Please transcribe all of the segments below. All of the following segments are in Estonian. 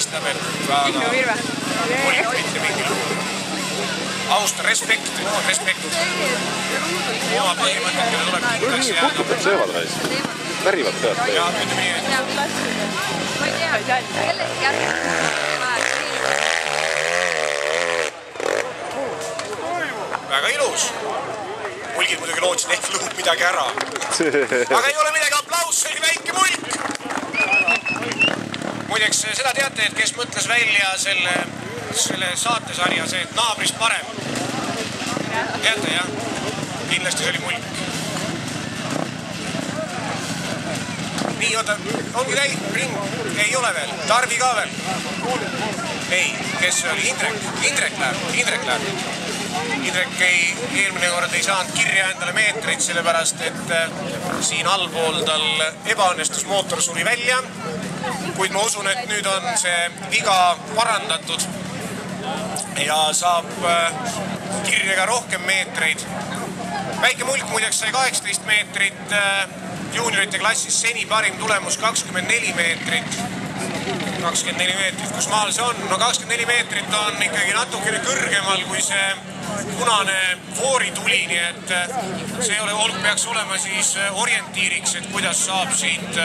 paistab, et väga mulik mitte mingil. Austa, respekt. Oma põhimõtetele tuleb kindlasti jääda. Putukad söövad raised. Värivad pead. Ja ütleme nii, et... Ma ei tea, kellegi kätte. Väga ilus. Mulgid muidugi lootsid ehk lõhub midagi ära. Aga ei ole midagi, aplaus, see oli väike mulk. Muideks, seda teate, et kes mõtles välja selle saatesarja, see naabrist parem. Teate, jah? Kindlasti see oli mulk. Nii, oota, ongi täi, ring, ei ole veel, Tarvi ka veel. Ei, kes oli? Indrek läheb. Indrek eelmine kord ei saanud kirja endale meetreid, sellepärast et siin allpool tal ebaõnnestus mootor suri välja. Kuid ma usun, et nüüd on see viga parandatud ja saab kirjaga rohkem meetreid. Väike mulk muideks sai 18 meetrit, juuniorite klassis seni parim tulemus 24 meetrit. 24 meetrit, kus maal see on? No 24 meetrit on ikkagi natukene kõrgemal kui see punane foorituli, nii et see peaks olema siis orientiiriks, et kuidas saab siit,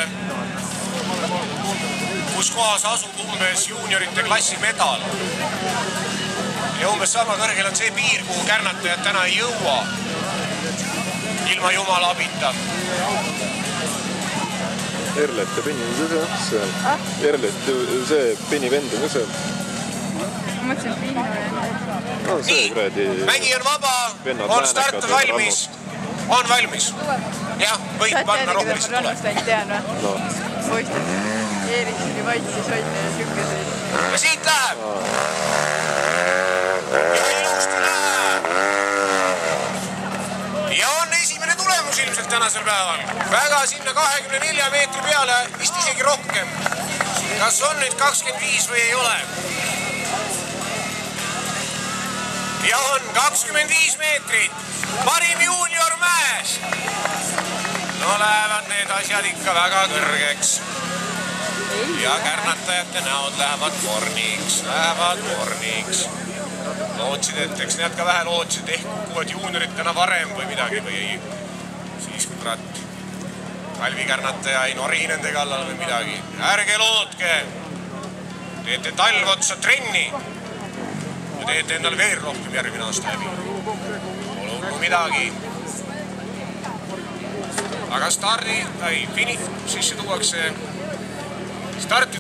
kus kohas asub umbes juuniorite klassi medal. Ja umbes sama kõrgel on see piir, kuhu kärnatajad täna ei jõua. Ilma jumala abita. Erlet ja Penni on ka seal. Erlet, see Penni vend on ka seal. Ma mõtlesin Pinnu. No see kuradi... Mägi on vaba, on start valmis. On valmis. Jah, võib panna rohkelist tule. No. Poistab. Eerik oli vait, siis hoidne ja sükkeseid. Ja siit läheb. Ja ilusti läheb. Ja on esimene tulemus ilmselt tänasel päeval. Väga sinna 24 meetri peale, vist isegi rohkem. Kas on nüüd 25 või ei ole? Ja on 25 meetrit. Parim juunior mäes. No lähevad need asjad ikka väga kõrgeks. Ja kärnatajate näod lähevad vorniks. Lootsid, et eks need ka vähe lootsid, ehk kukuvad juunioritena varem või midagi või ei. Siis kurat, talvikärnataja ei nori nende kallal või midagi. Ärge lootke. Teete talv otsa trenni. Ja teete endal veel rohkem järgmine aasta läbi. Pole hullu midagi. Aga starti tuuakse